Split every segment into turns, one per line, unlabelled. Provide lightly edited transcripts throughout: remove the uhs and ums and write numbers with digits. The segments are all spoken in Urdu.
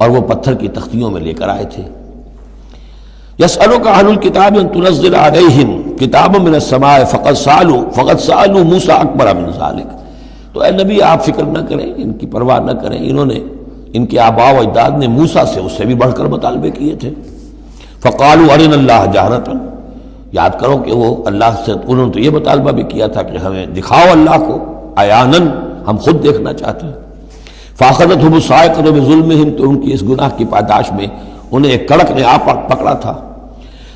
اور وہ پتھر کی تختیوں میں لے کر آئے تھے۔ یسألک اہل الکتاب ان تنزل علیہم کتاب من السماء فقد سألوا موسیٰ اکبر من ذلک۔ تو اے نبی آپ فکر نہ کریں، ان کی پرواہ نہ کریں، انہوں نے، ان کے آباء و اجداد نے موسیٰ سے اس سے بھی بڑھ کر مطالبے کیے تھے۔ فقالوا ارنا اللہ جہرۃ، یاد کرو کہ وہ اللہ سے، انہوں نے تو یہ مطالبہ بھی کیا تھا کہ ہمیں دکھاؤ اللہ کو عیاناً، ہم خود دیکھنا چاہتے ہیں۔ فاخذتهم الصاعقۃ بظلمهم، تو ان کی اس گناہ کی پاداش میں انہیں ایک کڑک نے پکڑا تھا۔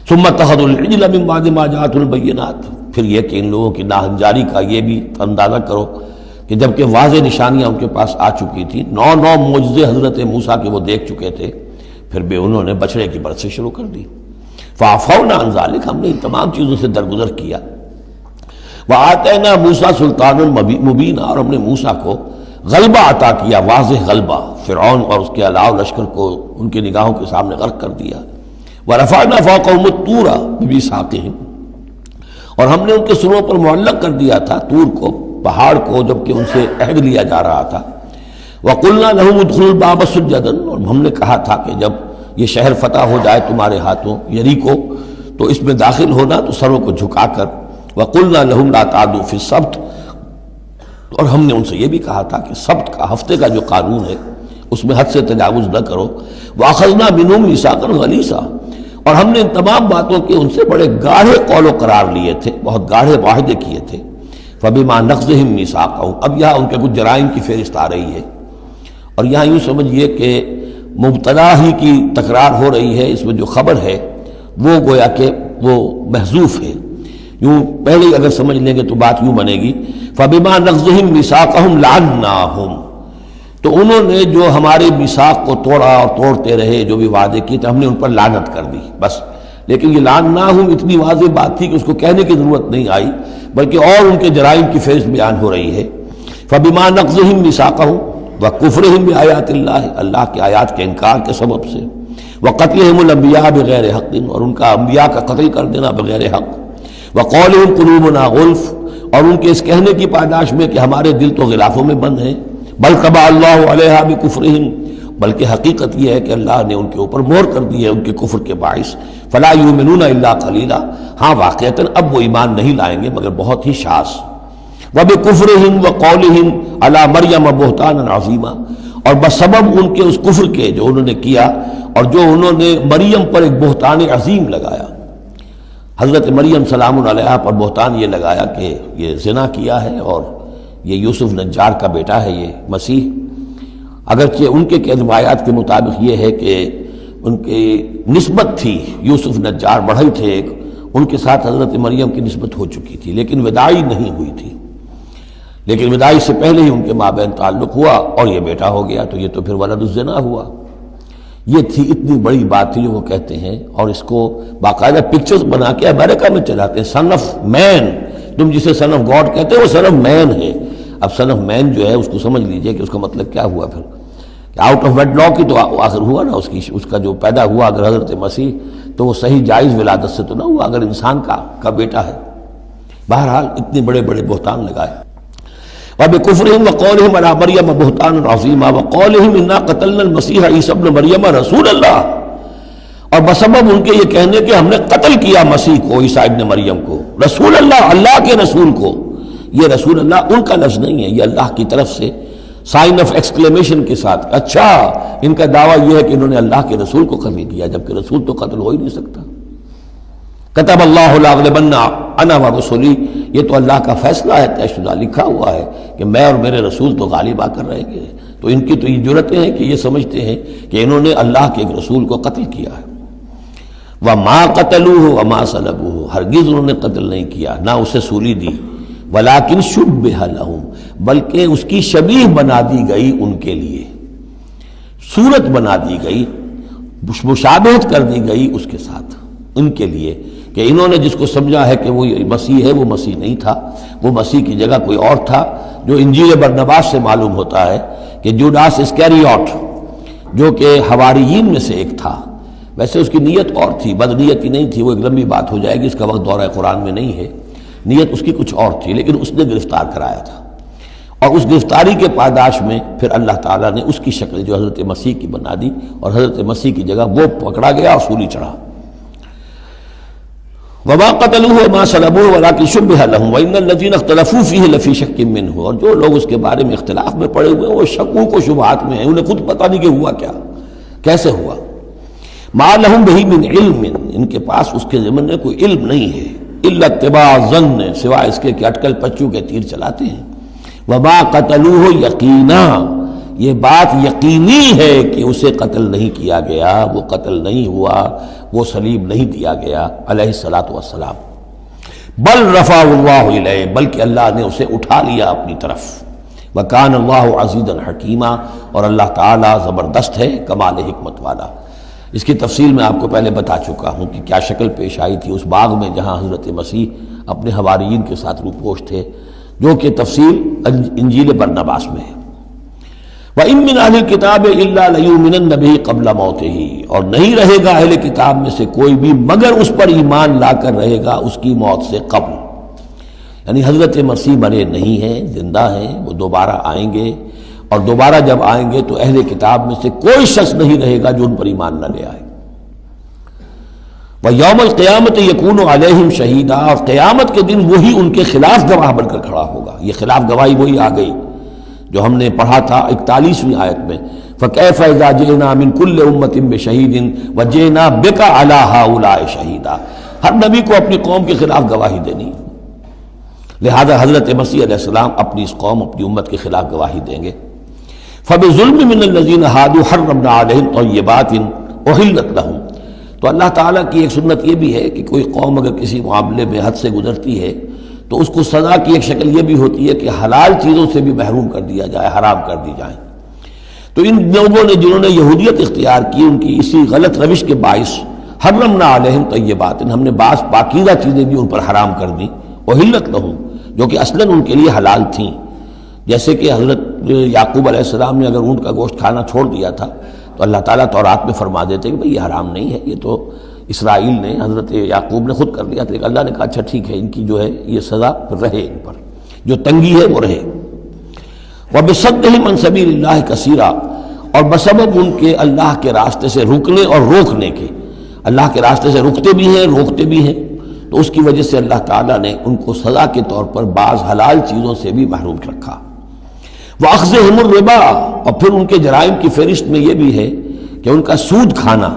ثم اتخذوا العجل من بعد ما جاءتهم البینات، پھر یہ کہ ان لوگوں کی ناہنجاری کا یہ بھی اندازہ کرو کہ جب کہ واضح نشانیاں ان کے پاس آ چکی تھیں، 9 معجزے حضرت موسیٰ کے وہ دیکھ چکے تھے، پھر بھی انہوں نے بچڑے کی برت سے شروع کر دی۔ فعفونا عن ذلک، ہم نے ان تمام چیزوں سے درگزر کیا۔ وآتینا موسیٰ سلطان مبین، اور ہم نے موسیٰ کو غلبہ عطا کیا، واضح غلبہ، فرعون اور اس کے علاوہ لشکر کو ان کی نگاہوں کے سامنے غرق کر دیا۔ ورفعنا فوقهم الطور بميثاقهم، اور ہم نے ان کے سروں پر معلق کر دیا تھا طور کو، پہاڑ کو، جبکہ ان سے عہد لیا جا رہا تھا۔ وقلنا لهم ادخلوا الباب سجدا، اور ہم نے کہا تھا کہ جب یہ شہر فتح ہو جائے تمہارے ہاتھوں، یریکو، تو اس میں داخل ہونا تو سروں کو جھکا کر۔ وقلنا لهم لا تعدوا في السبت، اور ہم نے ان سے یہ بھی کہا تھا کہ سبت کا، ہفتے کا جو قانون ہے اس میں حد سے تجاوز نہ کرو۔ واخذنا منهم ميثاقا غليظا، اور ہم نے ان تمام باتوں کے ان سے بڑے گاڑھے قول و قرار لیے تھے، بہت گاڑھے معاہدے کیے تھے۔ فبما نقضهم ميثاقهم، اب یہاں ان کے کچھ جرائم کی فہرست آ رہی ہے، اور یہاں یوں سمجھیے کہ مبتدا ہی کی تکرار ہو رہی ہے، اس میں جو خبر ہے وہ گویا کہ وہ محذوف ہے۔ یوں پہلے اگر سمجھ لیں گے تو بات یوں بنے گی، فبما نقضهم ميثاقهم لعناهم، تو انہوں نے جو ہمارے میثاق کو توڑا اور توڑتے رہے، جو بھی وعدے کیے تھے، ہم نے ان پر لعنت کر دی بس۔ لیکن یہ لعناہم اتنی واضح بات تھی کہ اس کو کہنے کی ضرورت نہیں آئی، بلکہ اور ان کے جرائم کی فہرست بیان ہو رہی ہے۔ فبما نقضهم ميثاقهم وکفرهم بآیات اللہ، اللہ کی آیات کے انکار کے سبب سے، وقتلهم الانبیاء بغیر حق، اور ان کا انبیاء کا قتل کر دینا بغیر حق، وقولهم قلوبنا غلف، اور ان کے اس کہنے کی پاداش میں کہ ہمارے دل تو غلافوں میں بند ہیں، بل طبع اللہ علیہا بکفرہم، بلکہ حقیقت یہ ہے کہ اللہ نے ان کے اوپر مہر کر دی ہے ان کے کفر کے باعث۔ فلا یؤمنون الا قلیلا، ہاں واقعتاً اب وہ ایمان نہیں لائیں گے مگر بہت ہی شاذ۔ وبکفرہم وقولہم علی مریم بہتانا عظیما، اور بسبب ان کے اس کفر کے جو انہوں نے کیا اور جو انہوں نے مریم پر ایک بہتان عظیم لگایا، حضرت مریم سلام علیہا پر بہتان یہ لگایا کہ یہ زنا کیا ہے اور یہ یوسف نجار کا بیٹا ہے یہ مسیح۔ اگرچہ ان کے روایات کے مطابق یہ ہے کہ ان کی نسبت تھی، یوسف نجار بڑھئی تھے ایک، ان کے ساتھ حضرت مریم کی نسبت ہو چکی تھی، لیکن وداعی نہیں ہوئی تھی، لیکن وداعی سے پہلے ہی ان کے مابین تعلق ہوا اور یہ بیٹا ہو گیا، تو یہ تو پھر ولد الزنا ہوا۔ یہ تھی اتنی بڑی بات تھی جو وہ کہتے ہیں، اور اس کو باقاعدہ پکچرز بنا کے امریکہ میں چلاتے ہیں۔ سن آف مین، تم جسے سن آف گاڈ کہتے ہیں وہ سن آف مین ہے۔ اب سن آف مین جو ہے اس کو سمجھ لیجئے کہ اس کا مطلب کیا ہوا، پھر آؤٹ آف ویڈ لاک کی تو آخر ہوا نا، اس کا جو پیدا ہوا اگر حضرت مسیح تو وہ صحیح جائز ولادت سے تو نہ ہوا، اگر انسان کا بیٹا ہے۔ بہرحال اتنے بڑے بڑے بہتان لگائے۔ وَبِكُفْرِهِمْ وَقَوْلِهِمْ عَلَىٰ مَرْيَمَ بُهْتَانًا عَظِيمًا وَقَوْلِهِمْ إِنَّا قَتَلْنَا الْمَسِيحَ عِيسَى ابْنَ مَرْيَمَ رَسُولَ اللَّهِ، اور بسبب ان کے یہ کہنے کہ ہم نے قتل کیا مسیح کو، عیسیٰ ابن مریم کو، رسول اللہ، اللہ کے رسول کو۔ یہ رسول اللہ ان کا لفظ نہیں ہے، یہ اللہ کی طرف سے سائن آف ایکسکلیمیشن کے ساتھ۔ اچھا، ان کا دعویٰ یہ ہے کہ انہوں نے اللہ کے رسول کو قتل کیا، جبکہ رسول تو قتل ہو ہی نہیں سکتا۔ کتب اللہ لأغلبن انا ورسلی، یہ تو اللہ کا فیصلہ ہے، طے شدہ لکھا ہوا ہے کہ میں اور میرے رسول تو غالب آ کر رہیں گے۔ تو ان کی تو یہ جرتیں ہیں کہ یہ سمجھتے ہیں کہ انہوں نے اللہ کے ایک رسول کو قتل کیا ہے۔ وما قتلوه وما صلبوه، ہرگز انہوں نے قتل نہیں کیا، نہ اسے سولی دی، ولکن شبہ لہم، بلکہ اس کی شبیہ بنا دی گئی ان کے لیے، صورت بنا دی گئی، مشابہت کر دی گئی اس کے ساتھ ان کے لیے، کہ انہوں نے جس کو سمجھا ہے کہ وہ مسیح ہے، وہ مسیح نہیں تھا، وہ مسیح کی جگہ کوئی اور تھا، جو انجیل برنباس سے معلوم ہوتا ہے کہ جوڈاس اسکیریوٹ جو کہ حواریین میں سے ایک تھا، ویسے اس کی نیت اور تھی، بد نیتی نہیں تھی، وہ ایک لمبی بات ہو جائے گی، اس کا وقت دورہ قرآن میں نہیں ہے، نیت اس کی کچھ اور تھی، لیکن اس نے گرفتار کرایا تھا۔ اور اس گرفتاری کے پاداش میں پھر اللہ تعالیٰ نے اس کی شکل جو حضرت مسیح کی بنا دی، اور حضرت مسیح کی جگہ وہ پکڑا گیا اور سولی چڑھا۔ وما قتلوه وما صلبوه ولكن شبه لهم وان الذين اختلفوا فيه لفي شك منه، اور جو لوگ اس کے بارے میں اختلاف میں پڑے ہوئے ہیں وہ شکوک و شبہات میں ہیں، انہیں خود پتہ نہیں کہ ہوا کیا، کیسے ہوا۔ ما لهم به من علم، ان کے پاس اس کے ضمن میں کوئی علم نہیں ہے، الا اتباع الظن، سوائے اس کے کہ اٹکل پچو کے تیر چلاتے ہیں۔ وما قتلوه یقینا، یہ بات یقینی ہے کہ اسے قتل نہیں کیا گیا، وہ قتل نہیں ہوا، وہ صلیب نہیں دیا گیا علیہ الصلاۃ والسلام۔ بل رفع اللہ الیہ، بلکہ اللہ نے اسے اٹھا لیا اپنی طرف۔ وکان اللہ عزیزا حکیما، اور اللہ تعالیٰ زبردست ہے، کمال حکمت والا۔ اس کی تفصیل میں آپ کو پہلے بتا چکا ہوں کہ کیا شکل پیش آئی تھی اس باغ میں جہاں حضرت مسیح اپنے حواریین کے ساتھ روپوش تھے، جو کہ تفصیل انجیل برنباس میں ہے۔ وَإِن مِّنْ أَهْلِ الْكِتَابِ إِلَّا لَيُؤْمِنَنَّ بِهِ قَبْلَ مَوْتِهِ، اور نہیں رہے گا اہل کتاب میں سے کوئی بھی مگر اس پر ایمان لا کر رہے گا اس کی موت سے قبل، یعنی حضرت مسیح مرے نہیں ہیں، زندہ ہیں، وہ دوبارہ آئیں گے، اور دوبارہ جب آئیں گے تو اہل کتاب میں سے کوئی شخص نہیں رہے گا جو ان پر ایمان نہ لے آئے۔ وَيَوْمَ الْقِيَامَةِ يَكُونُ عَلَيْهِمْ شَهِيدًا، اور قیامت کے دن وہی ان کے خلاف گواہ بن کر کھڑا ہوگا۔ یہ خلاف گواہی وہی آ گئی جو ہم نے پڑھا تھا 41ویں آیت میں، فَكَيْفَ إِذَا جِئْنَا مِن كُلِّ أُمَّةٍ بِشَهِيدٍ وَجِئْنَا بِكَ عَلَىٰ هَٰؤُلَاءِ شَهِيدًا، ہر نبی کو اپنی قوم کے خلاف گواہی دینی، لہذا حضرت مسیح علیہ السلام اپنی اس قوم، اپنی امت کے خلاف گواہی دیں گے۔ فَبِظُلْمٍ مِّنَ الَّذِينَ هَادُوا حَرَّمْنَا عَلَيْهِمْ طَيِّبَاتٍ أُحِلَّتْ لَهُمْ، تو اللہ تعالیٰ کی ایک سنت یہ بھی ہے کہ کوئی قوم اگر کسی معاملے میں حد سے گزرتی ہے تو اس کو سزا کی ایک شکل یہ بھی ہوتی ہے کہ حلال چیزوں سے بھی محروم کر دیا جائے، حرام کر دی جائیں۔ تو ان لوگوں نے جنہوں نے یہودیت اختیار کی، ان کی اسی غلط روش کے باعث حرمنا علیہم طیبات، ہم نے بعض پاکیزہ چیزیں بھی ان پر حرام کر دیں، احلت لہم، جو کہ اصلاً ان کے لیے حلال تھیں، جیسے کہ حضرت یعقوب علیہ السلام نے اگر اونٹ کا گوشت کھانا چھوڑ دیا تھا تو اللہ تعالیٰ تورات میں فرما دیتے کہ بھئی یہ حرام نہیں ہے، یہ تو اسرائیل نے، حضرت یعقوب نے خود کر لیا تھا، اللہ نے کہا اچھا ٹھیک ہے، ان کی جو ہے یہ سزا رہے، ان پر جو تنگی ہے وہ رہے۔ وَبِصَدِّهِمْ عَنْ سَبِيلِ اللَّهِ كَثِيرًا، اور بسبب ان کے اللہ کے راستے سے رکنے اور روکنے کے، اللہ کے راستے سے رکتے بھی ہیں، روکتے بھی ہیں، تو اس کی وجہ سے اللہ تعالیٰ نے ان کو سزا کے طور پر بعض حلال چیزوں سے بھی محروم رکھا۔ وَأَخْذِهِمُ الرِّبَا، اور پھر ان کے جرائم کی فہرست میں یہ بھی ہے کہ ان کا سود کھانا،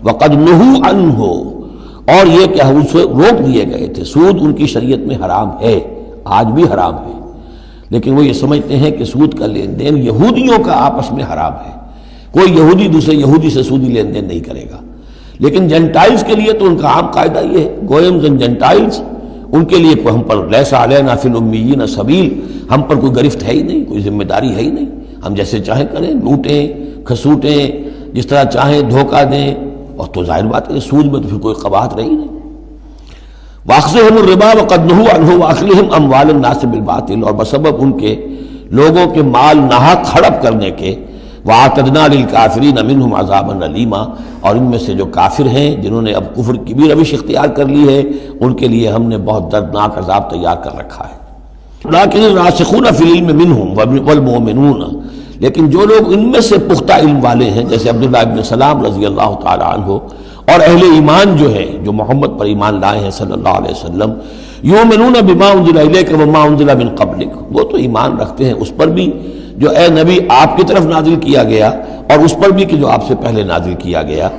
وَقَدْ نُهُوا عَنْهُ، اور یہ کہ ہم اسے روک دیے گئے تھے۔ سود ان کی شریعت میں حرام ہے، آج بھی حرام ہے، لیکن وہ یہ سمجھتے ہیں کہ سود کا لین دین یہودیوں کا آپس میں حرام ہے، کوئی یہودی دوسرے یہودی سے سودی لین دین نہیں کرے گا، لیکن جنٹائلز کے لیے تو ان کا عام قاعدہ یہ ہے، گوئمز اینڈ جنٹائلز، ان کے لیے کوئی ہم پر لیس علینا فی الامیین سبیل، ہم پر کوئی گرفت ہے ہی نہیں، کوئی ذمہ داری ہے ہی نہیں، ہم جیسے چاہیں کریں، لوٹیں کھسوٹیں، جس طرح چاہیں دھوکہ دیں، اور تو ظاہر بات ہے سود میں تو پھر کوئی قباحت رہی نہیں۔ وَأَخْذِهِمُ الرِّبَا وَقَدْ نُهُوا عَنْهُ وَأَكْلِهِمْ أَمْوَالَ النَّاسِ بِالْبَاطِلِ، اور بسبب ان کے لوگوں کے مال ناحق ہڑپ کرنے کے، وَأَعْتَدْنَا لِلْكَافِرِينَ مِنْهُمْ عَذَابًا أَلِيمًا، اور ان میں سے جو کافر ہیں، جنہوں نے اب کفر کی بھی روش اختیار کر لی ہے، ان کے لیے ہم نے بہت دردناک عذاب تیار کر رکھا ہے۔ لَٰكِنِ الرَّاسِخُونَ فِي الْعِلْمِ مِنْهُمْ وَالْمُؤْمِنُونَ، لیکن جو لوگ ان میں سے پختہ علم والے ہیں، جیسے عبداللہ ابن سلام رضی اللہ تعالی عنہ، اور اہل ایمان جو ہے، جو محمد پر ایمان لائے ہیں صلی اللہ علیہ وسلم، یؤمنون بما انزل الیک وما انزل من قبلک، وہ تو ایمان رکھتے ہیں اس پر بھی جو اے نبی آپ کی طرف نازل کیا گیا، اور اس پر بھی کہ جو آپ سے پہلے نازل کیا گیا۔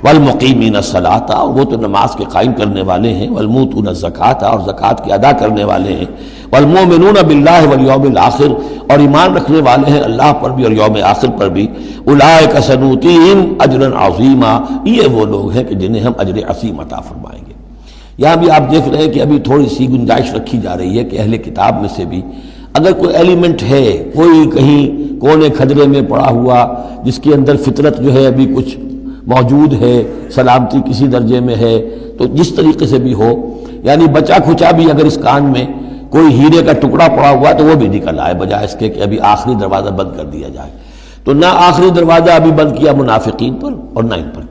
والمقیمین الصلاۃ، اور وہ تو نماز کے قائم کرنے والے ہیں، والموتون الزکاۃ، اور زکوٰۃ کی ادا کرنے والے ہیں، والمؤمنون باللہ والیوم الآخر، اور ایمان رکھنے والے ہیں اللہ پر بھی اور یوم آخر پر بھی۔ اولئک سنؤتیہم اجرا عظیما، یہ وہ لوگ ہیں کہ جنہیں ہم اجر عظیم عطا فرمائیں گے۔ یہاں بھی آپ دیکھ رہے ہیں کہ ابھی تھوڑی سی گنجائش رکھی جا رہی ہے کہ اہل کتاب میں سے بھی اگر کوئی ایلیمنٹ ہے، کوئی کہیں کونے کھجرے میں پڑا ہوا جس کے اندر فطرت جو ہے ابھی کچھ موجود ہے، سلامتی کسی درجے میں ہے، تو جس طریقے سے بھی ہو، یعنی بچا کھچا بھی اگر اس کان میں کوئی ہیرے کا ٹکڑا پڑا ہوا تو وہ بھی نکل آئے، بجائے اس کے کہ ابھی آخری دروازہ بند کر دیا جائے۔ تو نہ آخری دروازہ ابھی بند کیا منافقین پر اور نہ ان پر